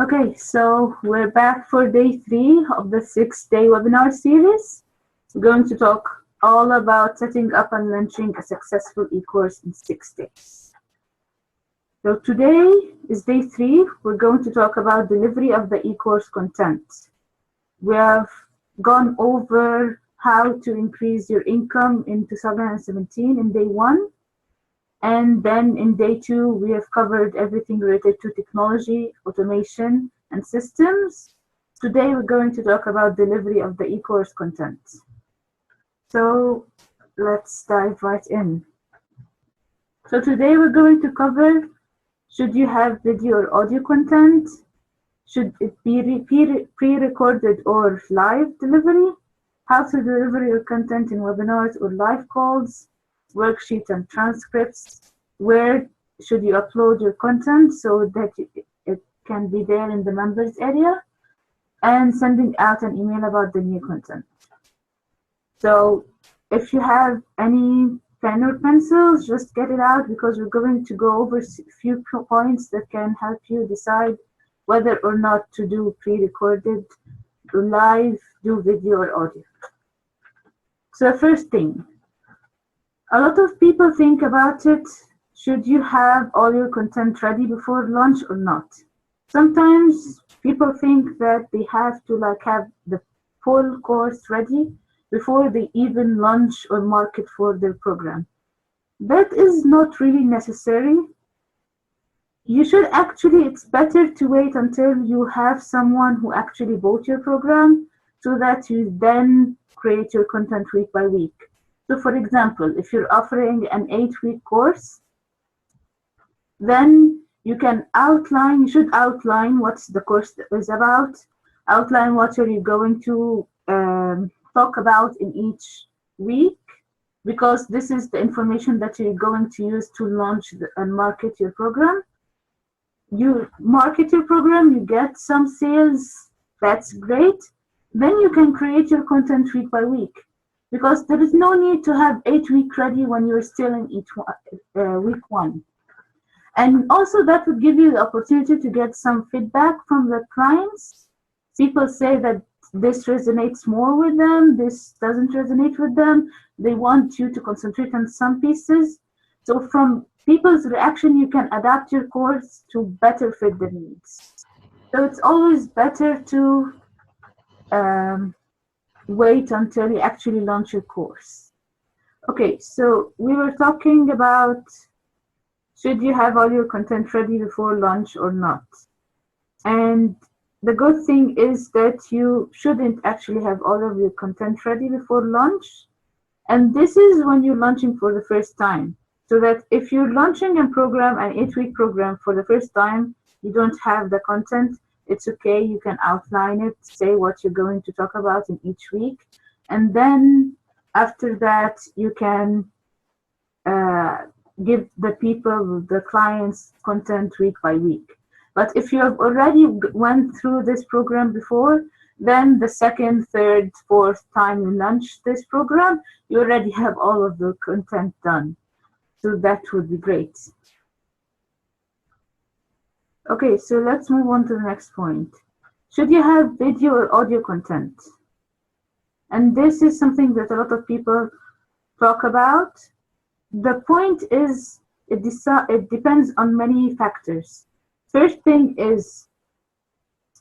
Okay, so we're back for day 3 of the 6-day webinar series. We're going to talk all about setting up and launching a successful e-course in 6 days. So today is day 3. We're going to talk about delivery of the e-course content. We have gone over how to increase your income in 2017 in day 1. And then in day 2, we have covered everything related to technology, automation, and systems. Today, we're going to talk about delivery of the e-course content. So let's dive right in. So today, we're going to cover, should you have video or audio content? Should it be pre-recorded or live delivery? How to deliver your content in webinars or live calls? Worksheets and transcripts. Where should you upload your content so that it can be there in the members area? And sending out an email about the new content. So if you have any pen or pencils, just get it out because we're going to go over a few points that can help you decide whether or not to do pre-recorded, do live, do video or audio. So the first thing, a lot of people think about it, should you have all your content ready before launch or not? Sometimes people think that they have to have the full course ready before they even launch or market for their program. That is not really necessary. You should actually, it's better to wait until you have someone who actually bought your program so that you then create your content week by week. So for example, if you're offering an 8-week course, then you should outline what the course is about, outline what are you going to talk about in each week, because this is the information that you're going to use to launch and market your program. You market your program, you get some sales, that's great. Then you can create your content week by week, because there is no need to have 8 weeks ready when you're still in week 1. And also that would give you the opportunity to get some feedback from the clients. People say that this resonates more with them, this doesn't resonate with them. They want you to concentrate on some pieces. So from people's reaction, you can adapt your course to better fit their needs. So it's always better to wait until you actually launch your course. Okay, so we were talking about should you have all your content ready before launch or not? And the good thing is that you shouldn't actually have all of your content ready before launch. And this is when you're launching for the first time. So that if you're launching a program, an 8-week program for the first time, you don't have the content, it's okay. You can outline it, say what you're going to talk about in each week. And then after that, you can give the clients content week by week. But if you have already went through this program before, then the second, third, fourth time you launch this program, you already have all of the content done. So that would be great. Okay, so let's move on to the next point. Should you have video or audio content? And this is something that a lot of people talk about. The point is, it depends on many factors. First thing is,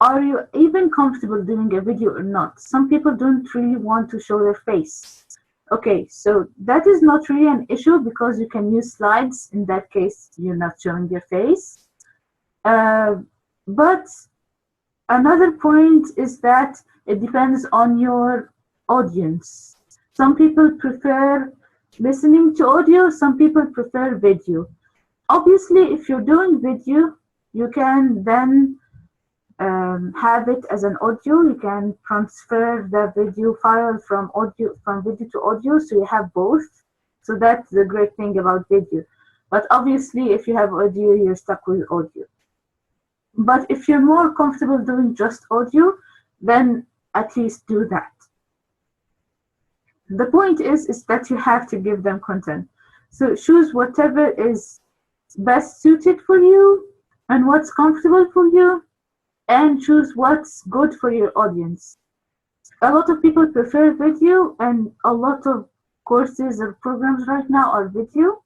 are you even comfortable doing a video or not? Some people don't really want to show their face. Okay, so that is not really an issue because you can use slides. In that case, you're not showing your face. But another point is that it depends on your audience. Some people prefer listening to audio, some people prefer video. Obviously, if you're doing video, you can then have it as an audio. You can transfer the video file from video to audio, so you have both. So that's the great thing about video. But obviously, if you have audio, you're stuck with audio. But if you're more comfortable doing just audio, then at least do that. The point is that you have to give them content. So choose whatever is best suited for you and what's comfortable for you, and choose what's good for your audience. A lot of people prefer video, and a lot of courses or programs right now are video.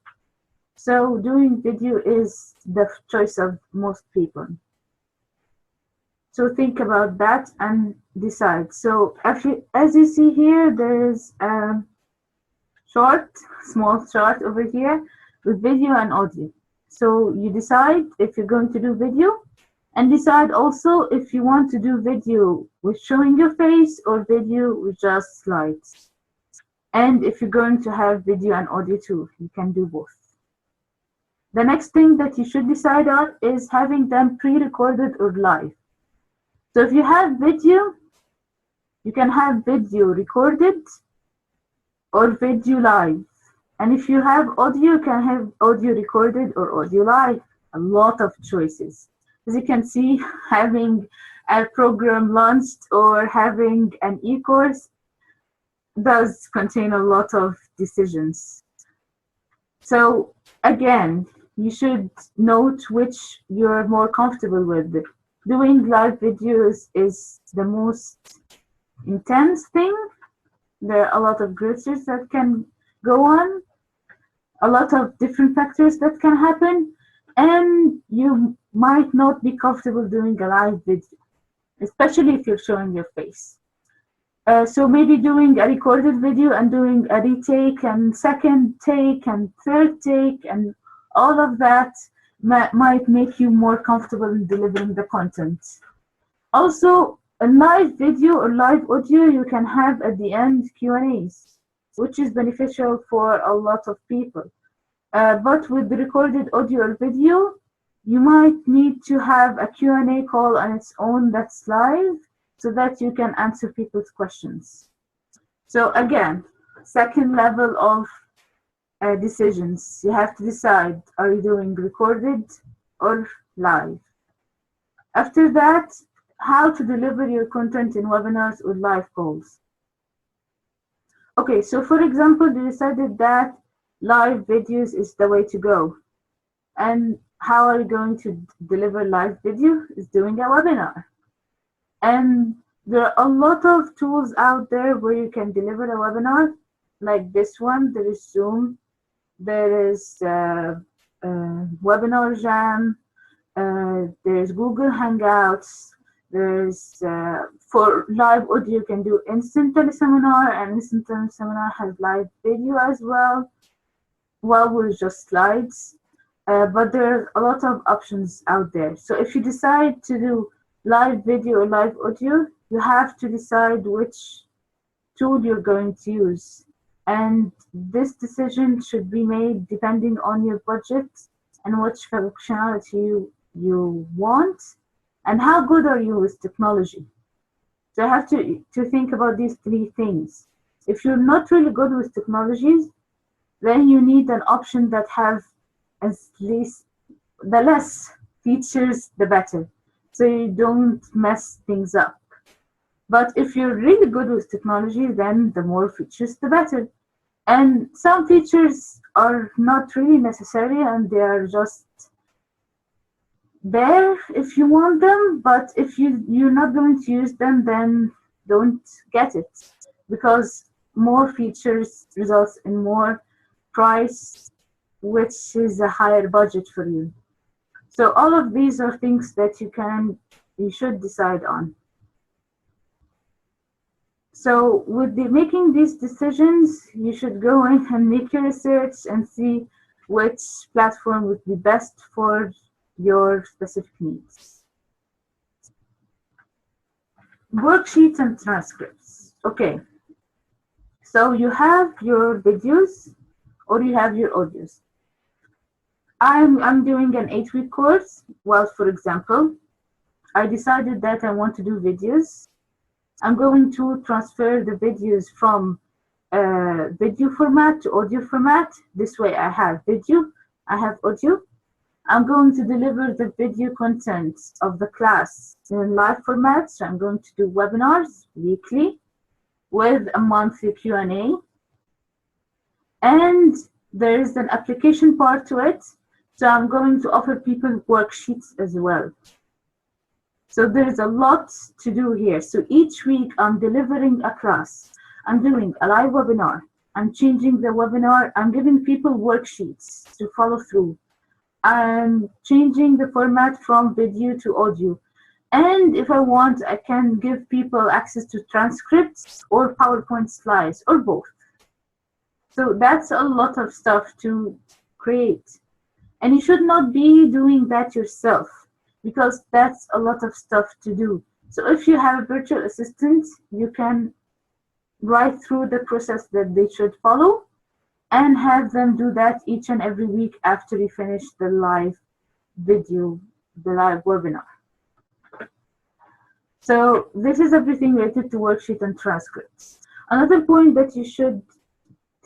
So doing video is the choice of most people. So think about that and decide. So as you see here, there is a small chart over here with video and audio. So you decide if you're going to do video, and decide also if you want to do video with showing your face or video with just slides. And if you're going to have video and audio too, you can do both. The next thing that you should decide on is having them pre-recorded or live. So if you have video, you can have video recorded or video live. And if you have audio, you can have audio recorded or audio live. A lot of choices. As you can see, having a program launched or having an eCourse does contain a lot of decisions. So again, you should note which you're more comfortable with. Doing live videos is the most intense thing. There are a lot of glitches that can go on, a lot of different factors that can happen, and you might not be comfortable doing a live video, especially if you're showing your face. So maybe doing a recorded video and doing a retake and second take and third take and all of that might make you more comfortable in delivering the content. Also, a live video or live audio, you can have at the end Q&As, which is beneficial for a lot of people. But with the recorded audio or video, you might need to have a Q&A call on its own that's live so that you can answer people's questions. So again, second level of decisions. You have to decide, are you doing recorded or live? After that, how to deliver your content in webinars or live calls. Okay, so for example, you decided that live videos is the way to go. And how are you going to deliver live video? Is doing a webinar. And there are a lot of tools out there where you can deliver a webinar, like this one. There is Zoom, there is Webinar Jam, there's Google Hangouts, there's for live audio you can do Instant Teleseminar, and Instant Teleseminar has live video as well, with just slides. But there are a lot of options out there. So if you decide to do live video or live audio, you have to decide which tool you're going to use. And this decision should be made depending on your budget and which functionality you want and how good are you with technology. So you have to think about these three things. If you're not really good with technologies, then you need an option that has at least the less features, the better, so you don't mess things up. But if you're really good with technology, then the more features, the better. And some features are not really necessary and they are just there if you want them, but if you're not going to use them, then don't get it, because more features results in more price, which is a higher budget for you. So all of these are things that you should decide on. So with making these decisions, you should go in and make your research and see which platform would be best for your specific needs. Worksheets and transcripts. Okay, so you have your videos or you have your audios. I'm doing an 8-week course. Well, for example, I decided that I want to do videos. I'm going to transfer the videos from video format to audio format. This way I have video, I have audio. I'm going to deliver the video content of the class in live format. So I'm going to do webinars weekly with a monthly Q&A. And there is an application part to it. So I'm going to offer people worksheets as well. So there's a lot to do here. So each week I'm delivering a class. I'm doing a live webinar. I'm changing the webinar. I'm giving people worksheets to follow through. I'm changing the format from video to audio. And if I want, I can give people access to transcripts or PowerPoint slides or both. So that's a lot of stuff to create. And you should not be doing that yourself, because that's a lot of stuff to do. So if you have a virtual assistant, you can write through the process that they should follow and have them do that each and every week after you finish the live video, the live webinar. So this is everything related to worksheet and transcripts. Another point that you should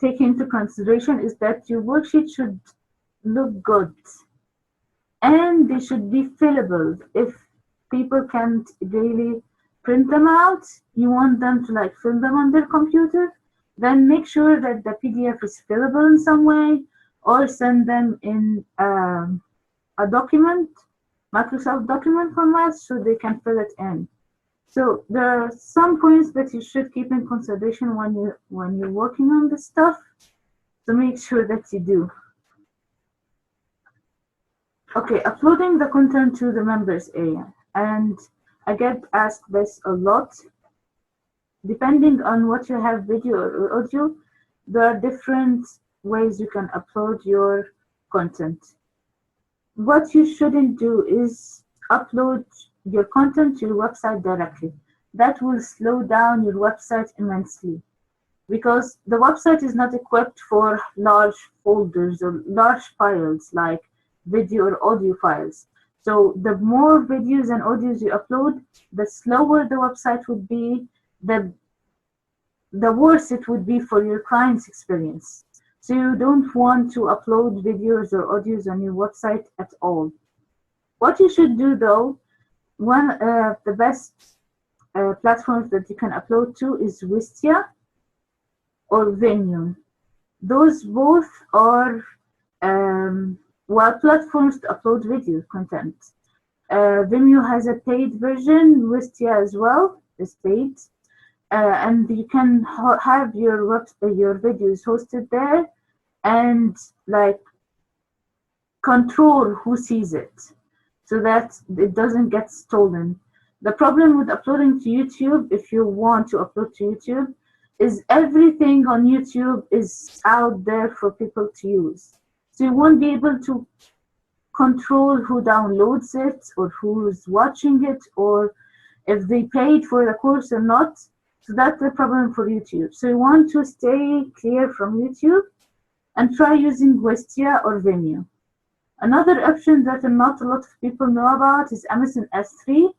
take into consideration is that your worksheet should look good and they should be fillable. If people can't really print them out, you want them to like fill them on their computer, then make sure that the PDF is fillable in some way, or send them in a document, Microsoft document format, so they can fill it in. So there are some points that you should keep in consideration when you're working on this stuff, so make sure that you do. Okay, uploading the content to the members area, and I get asked this a lot. Depending on what you have, video or audio, there are different ways you can upload your content. What you shouldn't do is upload your content to your website directly. That will slow down your website immensely, because the website is not equipped for large folders or large files like video or audio files. So the more videos and audios you upload, the slower the website would be, the worse it would be for your client's experience. So you don't want to upload videos or audios on your website at all. What you should do though, one of the best platforms that you can upload to is Wistia or Vimeo. Those both are platforms to upload video content. Vimeo has a paid version, Wistia as well is paid, and you can have your videos hosted there and like control who sees it, so that it doesn't get stolen. The problem with uploading to YouTube, if you want to upload to YouTube, is everything on YouTube is out there for people to use. So you won't be able to control who downloads it or who's watching it or if they paid for the course or not. So that's the problem for YouTube. So you want to stay clear from YouTube and try using Wistia or Vimeo. Another option that not a lot of people know about is Amazon S3.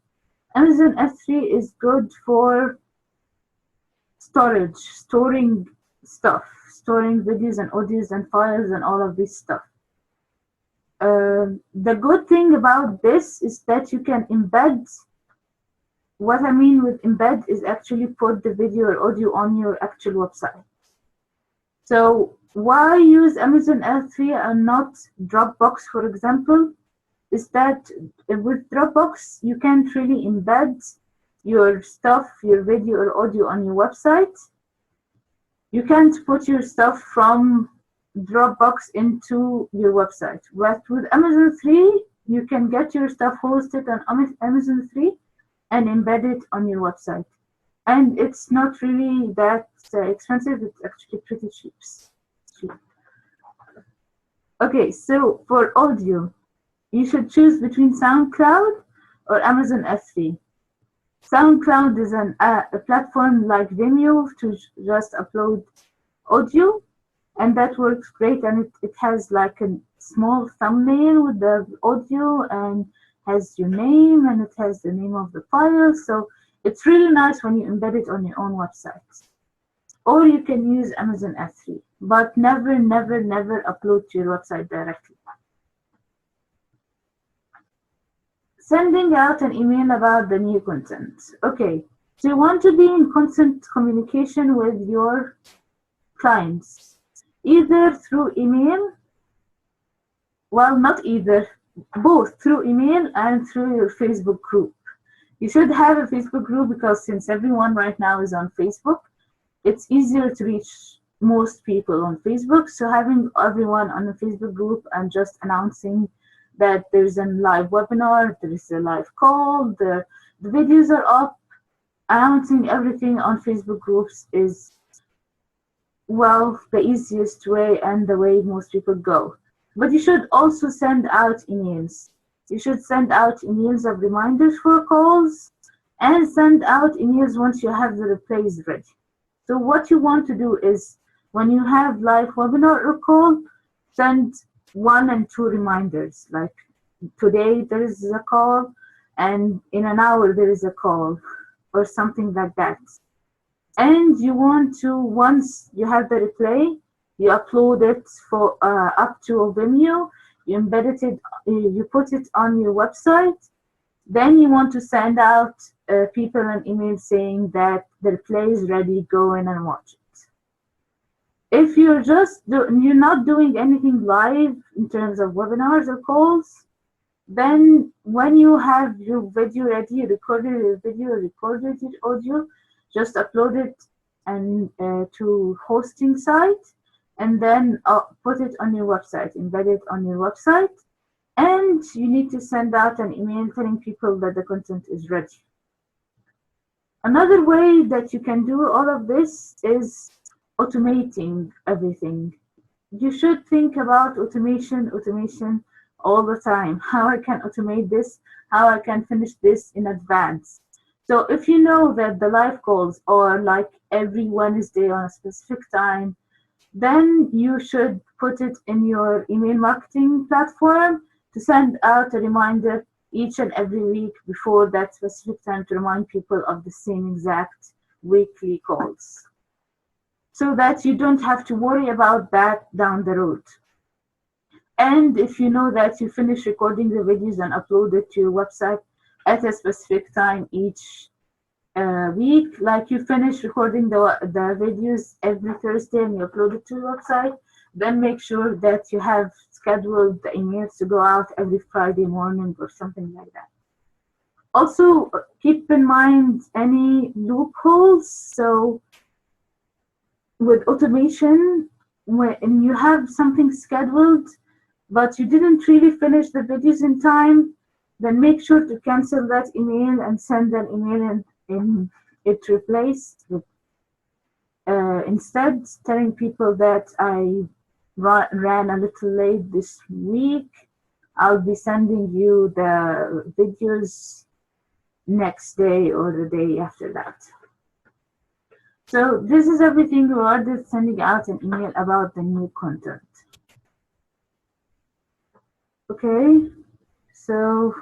Amazon S3 is good for storage, storing stuff, storing videos and audios and files and all of this stuff. The good thing about this is that you can embed. What I mean with embed is actually put the video or audio on your actual website. So why use Amazon S3 and not Dropbox, for example, is that with Dropbox, you can't really embed your stuff, your video or audio on your website. You can't put your stuff from Dropbox into your website. But with Amazon 3, you can get your stuff hosted on Amazon 3 and embed it on your website. And it's not really that expensive, it's actually pretty cheap. Okay, so for audio, you should choose between SoundCloud or Amazon S3. SoundCloud is a platform like Vimeo to just upload audio, and that works great, and it has like a small thumbnail with the audio and has your name and it has the name of the file, so it's really nice when you embed it on your own website. Or you can use Amazon S3, but never upload to your website directly. Sending out an email about the new content. Okay, so you want to be in constant communication with your clients, either through email, well, not either, both through email and through your Facebook group. You should have a Facebook group because since everyone right now is on Facebook, it's easier to reach most people on Facebook. So having everyone on a Facebook group and just announcing that there's a live webinar, there is a live call, the videos are up, announcing everything on Facebook groups is, well, the easiest way and the way most people go. But you should also send out emails. You should send out emails of reminders for calls and send out emails once you have the replays ready. So what you want to do is when you have live webinar or call, send 1 and 2 reminders, like today there is a call and in an hour there is a call or something like that. And you want to, once you have the replay, you upload it for up to Vimeo, you embed it, you put it on your website. Then you want to send out people an email saying that the replay is ready, go in and watch it. If you're you're not doing anything live in terms of webinars or calls, then when you have your video ready, you recorded your video, recorded your audio, just upload it and to hosting site, and then put it on your website, embed it on your website, and you need to send out an email telling people that the content is ready. Another way that you can do all of this is automating everything. You should think about automation all the time. How I can automate this, how I can finish this in advance. So if you know that the live calls are like every Wednesday on a specific time, then you should put it in your email marketing platform to send out a reminder each and every week before that specific time to remind people of the same exact weekly calls, so that you don't have to worry about that down the road. And if you know that you finish recording the videos and upload it to your website at a specific time each week, like you finish recording the videos every Thursday and you upload it to your website, then make sure that you have scheduled the emails to go out every Friday morning or something like that. Also, keep in mind any loopholes. So with automation, when you have something scheduled, but you didn't really finish the videos in time, then make sure to cancel that email and send an email in its replace. Instead, telling people that I ran a little late this week, I'll be sending you the videos next day or the day after that. So this is everything regarding sending out an email about the new content. Okay, so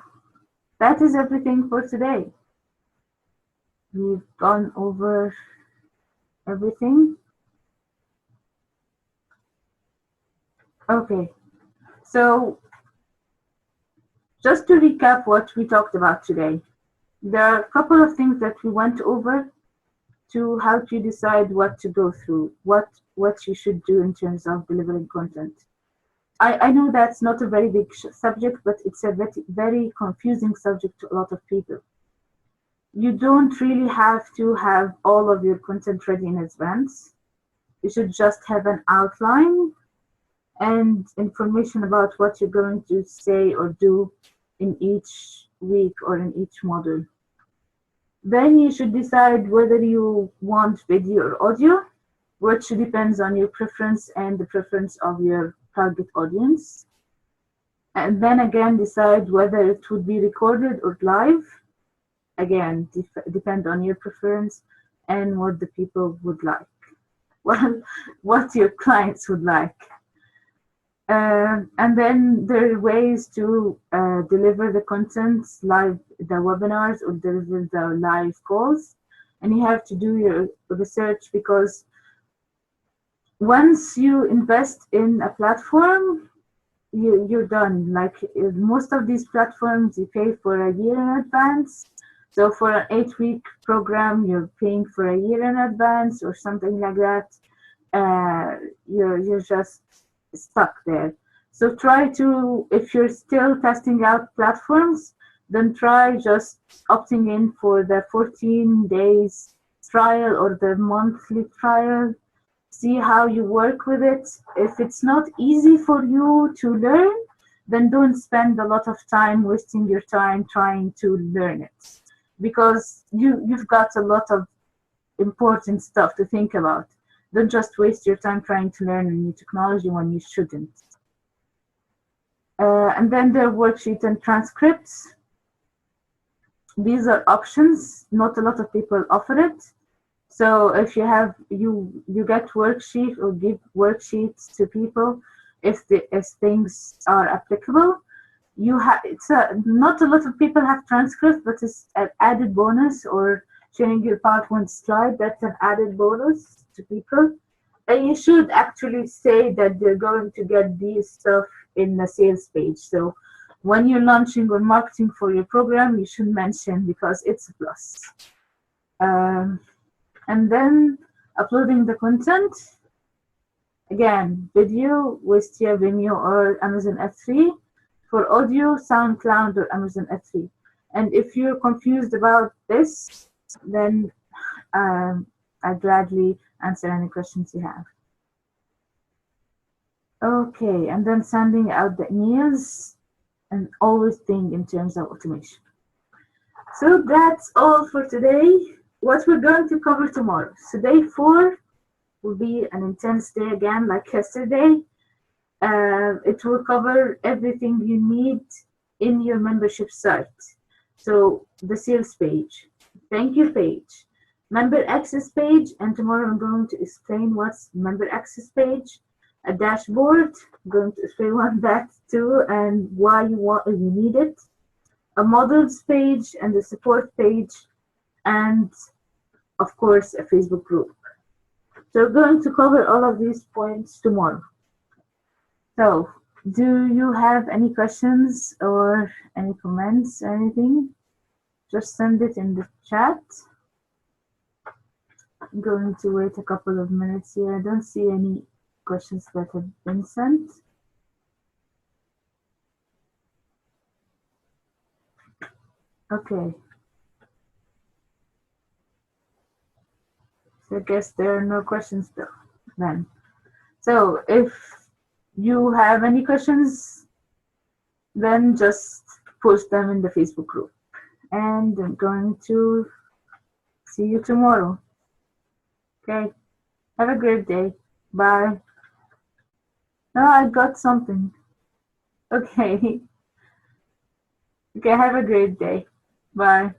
that is everything for today. We've gone over everything. Okay, so just to recap what we talked about today, there are a couple of things that we went over to help you decide what to go through, what you should do in terms of delivering content. I know that's not a very big subject, but it's a very confusing subject to a lot of people. You don't really have to have all of your content ready in advance. You should just have an outline and information about what you're going to say or do in each week or in each module. Then you should decide whether you want video or audio, which depends on your preference and the preference of your target audience. And then again, decide whether it would be recorded or live. Again, depend on your preference and what the people would like. Well, what your clients would like. And then there are ways to deliver the content live, the webinars, or deliver the live calls. And you have to do your research, because once you invest in a platform, you're done. Like most of these platforms, you pay for a year in advance. So for an 8-week program, you're paying for a year in advance or something like that. You're just stuck there. So try to, if you're still testing out platforms, then try just opting in for the 14 days trial or the monthly trial. See how you work with it. If it's not easy for you to learn, then don't spend a lot of time wasting your time trying to learn it, because you've got a lot of important stuff to think about. Don't just waste your time trying to learn a new technology when you shouldn't. And then there are worksheets and transcripts. These are options. Not a lot of people offer it. So if you have you get worksheet or give worksheets to people if things are applicable. You have not a lot of people have transcripts, but it's an added bonus, or sharing your PowerPoint slide, that's an added bonus to people. And you should actually say that they're going to get these stuff in the sales page. So when you're launching or marketing for your program, you should mention, because it's a plus. And then uploading the content. Again, video, Wistia, Vimeo, or Amazon F3. For audio, SoundCloud or Amazon F3. And if you're confused about this, then I'd gladly answer any questions you have. Okay, and then sending out the emails, and always think in terms of automation. So that's all for today. What we're going to cover tomorrow. So day 4 will be an intense day again, like yesterday. It will cover everything you need in your membership site. So the sales page, thank you page, member access page, and tomorrow I'm going to explain what's member access page, a dashboard, I'm going to explain what that too and why you need it, a models page and the support page, and of course a Facebook group. So we're going to cover all of these points tomorrow. So, do you have any questions or any comments or anything? Just send it in the chat. I'm going to wait a couple of minutes here. I don't see any questions that have been sent. Okay. So I guess there are no questions though, then. So if you have any questions, then just post them in the Facebook group. And I'm going to see you tomorrow. Okay. Have a great day. Bye. No, I got something. Okay. Okay, have a great day. Bye.